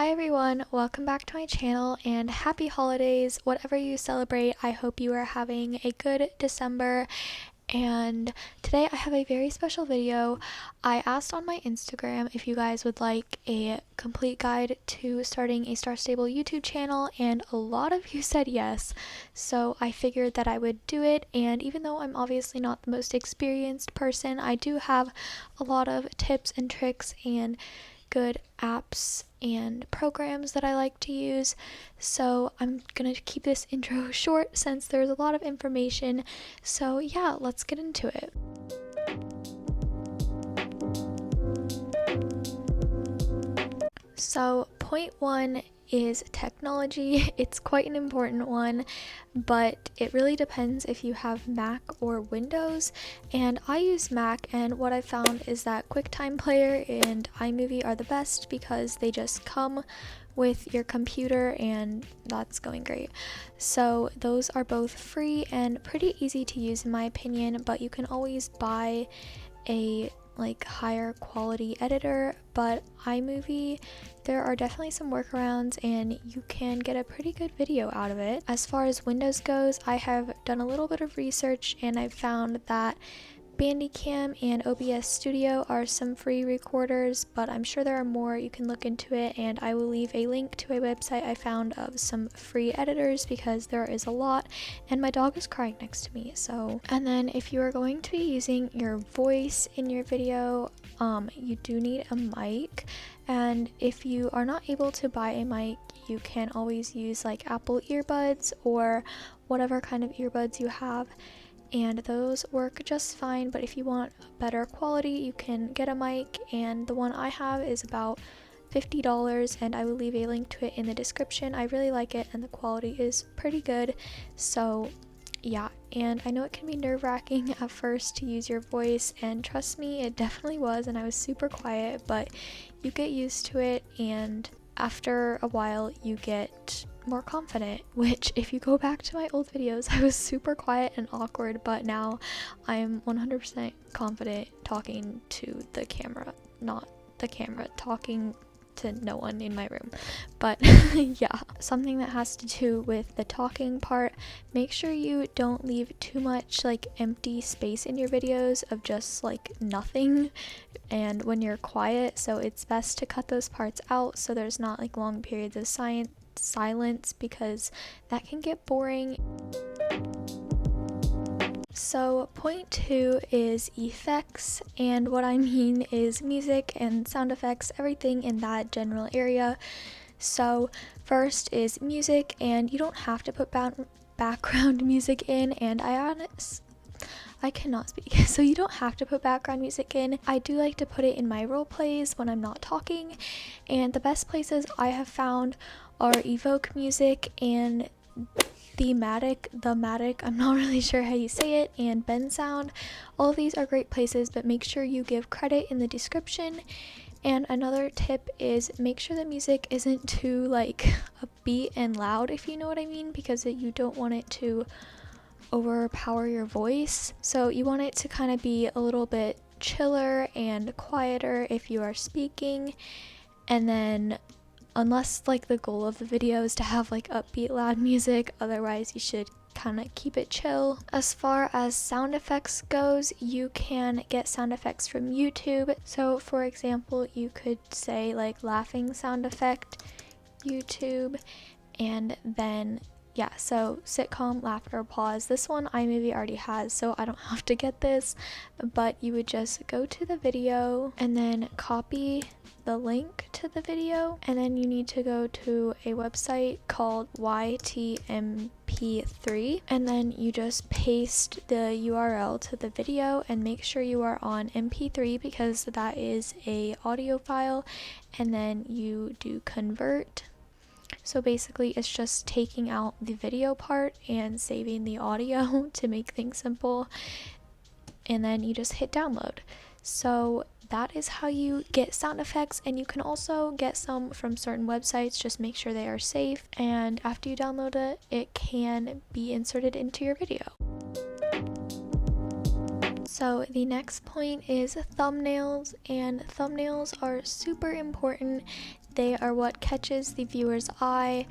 Hi everyone, welcome back to my channel and happy holidays. Whatever you celebrate, I hope you are having a good December. And today I have a very special video. I asked on my Instagram if you guys would like a complete guide to starting a Star Stable YouTube channel, and a lot of you said yes. So I figured that I would do it, and even though I'm obviously not the most experienced person, I do have a lot of tips and tricks and good apps and programs that I like to use. So I'm gonna keep this intro short since there's a lot of information. So yeah, let's get into it. So point one is technology. It's quite an important one, but it really depends if you have Mac or Windows, and I use Mac, and what I found is that QuickTime Player and iMovie are the best because they just come with your computer, and that's going great. So those are both free and pretty easy to use in my opinion, but you can always buy a higher quality editor. But iMovie, there are definitely some workarounds and you can get a pretty good video out of it. As far as Windows goes, I have done a little bit of research and I've found that Bandicam and OBS Studio are some free recorders, but I'm sure there are more. You can look into it, and I will leave a link to a website I found of some free editors because there is a lot, and my dog is crying next to me. And then if you are going to be using your voice in your video, you do need a mic, and if you are not able to buy a mic, you can always use Apple earbuds or whatever kind of earbuds you have, and those work just fine. But if you want better quality, you can get a mic, and the one I have is about $50, and I will leave a link to it in the description. I really like it and the quality is pretty good. So yeah, and I know it can be nerve-wracking at first to use your voice, and trust me, it definitely was, and I was super quiet, but you get used to it, and after a while you get more confident, which if you go back to my old videos, I was super quiet and awkward, but now I'm 100% confident talking to the camera, not the camera, talking to no one in my room. But yeah, something that has to do with the talking part, make sure you don't leave too much empty space in your videos of just nothing and when you're quiet. So it's best to cut those parts out so there's not long periods of silence, because that can get boring. So point two is effects, and what I mean is music and sound effects, everything in that general area. So first is music, and you don't have to put background music in, and I cannot speak, so you don't have to put background music in. I do like to put it in my role plays when I'm not talking, and the best places I have found are Evoke Music and thematic, I'm not really sure how you say it, and Ben Sound. All of these are great places, but make sure you give credit in the description. And another tip is make sure the music isn't too upbeat and loud, if you know what I mean, because you don't want it to overpower your voice. So you want it to kind of be a little bit chiller and quieter if you are speaking, and then unless the goal of the video is to have upbeat loud music, otherwise you should kind of keep it chill. As far as sound effects goes, you can get sound effects from YouTube. So for example, you could say laughing sound effect, YouTube, and then yeah, so sitcom, laughter, pause. This one iMovie already has, so I don't have to get this, but you would just go to the video and then copy the link to the video, and then you need to go to a website called YTMP3, and then you just paste the URL to the video, and make sure you are on MP3 because that is a audio file, and then you do convert. So basically it's just taking out the video part and saving the audio to make things simple, and then you just hit download. So that is how you get sound effects, and you can also get some from certain websites. Just make sure they are safe, and after you download it, it can be inserted into your video. So the next point is thumbnails, and thumbnails are super important. they are what catches the viewer's eye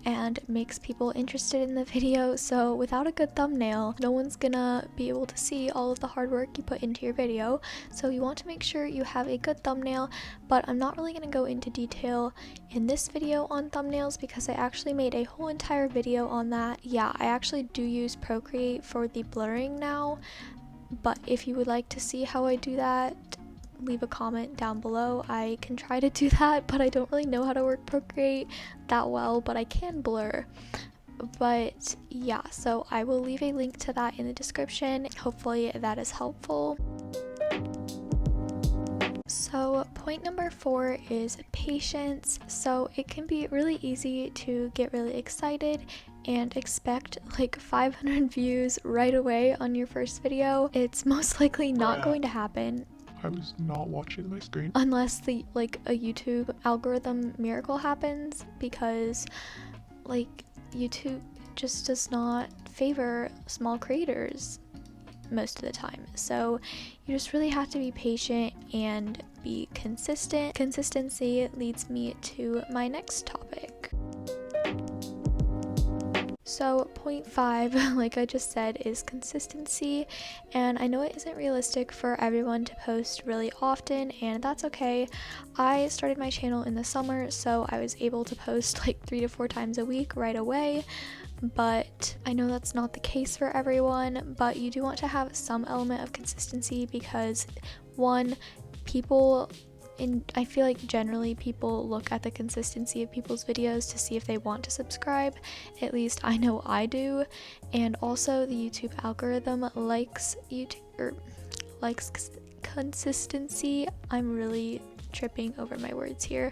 and makes people interested in the video. So without a good thumbnail, no one's gonna be able to see all of the hard work you put into your video. So you want to make sure you have a good thumbnail, but I'm not really gonna go into detail in this video on thumbnails because I actually made a whole entire video on that. Yeah, I actually do use Procreate for the blurring now, but if you would like to see how I do that, leave a comment down below. I can try to do that, but I don't really know how to work Procreate that well, but I can blur. But yeah, so I will leave a link to that in the description. Hopefully that is helpful. So point number 4 is patience. So it can be really easy to get really excited and expect like 500 views right away on your first video. It's most likely not going to happen. I was not watching my screen. Unless a YouTube algorithm miracle happens, because like YouTube just does not favor small creators most of the time. So you just really have to be patient and be consistent. Consistency leads me to my next topic. So point 5, like I just said, is consistency, and I know it isn't realistic for everyone to post really often, and that's okay. I started my channel in the summer, so I was able to post like 3 to 4 times a week right away, but I know that's not the case for everyone. But you do want to have some element of consistency because, one, I feel like generally people look at the consistency of people's videos to see if they want to subscribe. At least I know I do. And also the YouTube algorithm likes consistency. I'm really tripping over my words here.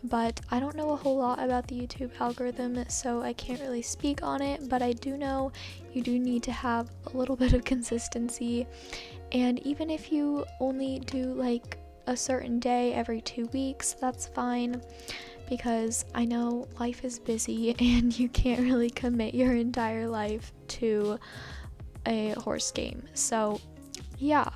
But I don't know a whole lot about the YouTube algorithm, so I can't really speak on it, but I do know you do need to have a little bit of consistency. And even if you only do like a certain day every 2 weeks, that's fine, because I know life is busy and you can't really commit your entire life to a horse game. So yeah,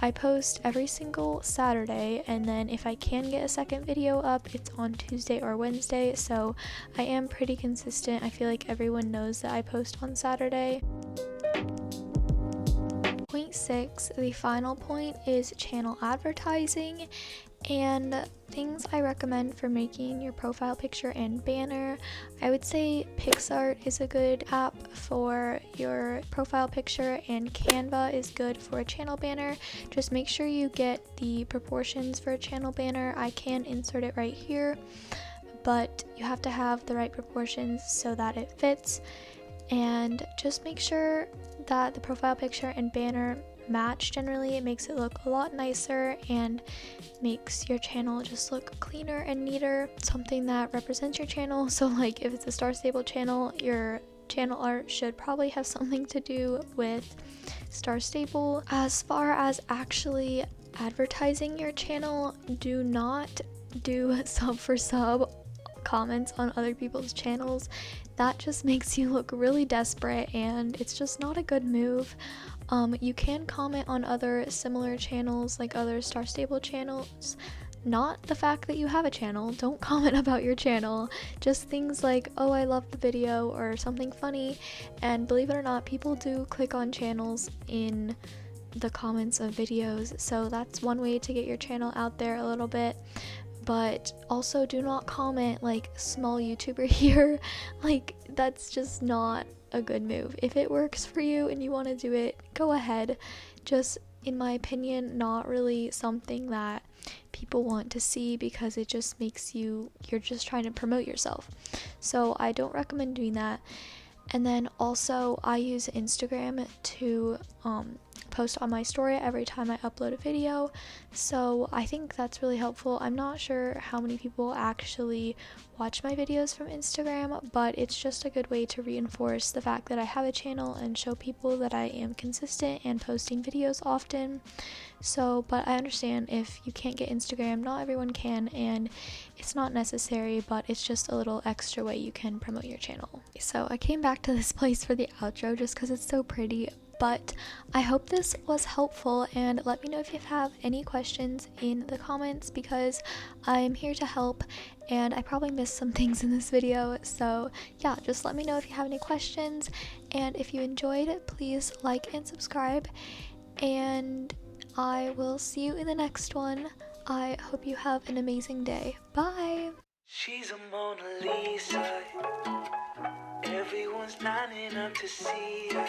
I post every single Saturday, and then if I can get a second video up, it's on Tuesday or Wednesday, so I am pretty consistent. I feel like everyone knows that I post on Saturday. Point 6, the final point, is channel advertising and things I recommend for making your profile picture and banner. I would say PicsArt is a good app for your profile picture, and Canva is good for a channel banner. Just make sure you get the proportions for a channel banner. I can insert it right here, but you have to have the right proportions so that it fits. And just make sure that the profile picture and banner match. Generally, it makes it look a lot nicer and makes your channel just look cleaner and neater. Something that represents your channel. So like if it's a Star Stable channel, your channel art should probably have something to do with Star Stable. As far as actually advertising your channel, do not do sub for sub comments on other people's channels. That just makes you look really desperate, and it's just not a good move. You can comment on other similar channels, like other Star Stable channels, not the fact that you have a channel. Don't comment about your channel, just things like, oh, I love the video, or something funny. And believe it or not, people do click on channels in the comments of videos, so that's one way to get your channel out there a little bit. But also do not comment like small YouTuber here. Like, that's just not a good move. If it works for you and you want to do it, go ahead. Just, in my opinion, not really something that people want to see, because it just makes you're just trying to promote yourself. So I don't recommend doing that. And then also I use Instagram to post on my story every time I upload a video, so I think that's really helpful. I'm not sure how many people actually watch my videos from Instagram, but it's just a good way to reinforce the fact that I have a channel and show people that I am consistent and posting videos often. So, but I understand if you can't get Instagram, not everyone can, and it's not necessary, but it's just a little extra way you can promote your channel. So I came back to this place for the outro just because it's so pretty. But I hope this was helpful, and let me know if you have any questions in the comments, because I'm here to help and I probably missed some things in this video. So yeah, just let me know if you have any questions, and if you enjoyed it, please like and subscribe, and I will see you in the next one. I hope you have an amazing day. Bye! She's a Mona Lisa. Everyone's lining up to see her.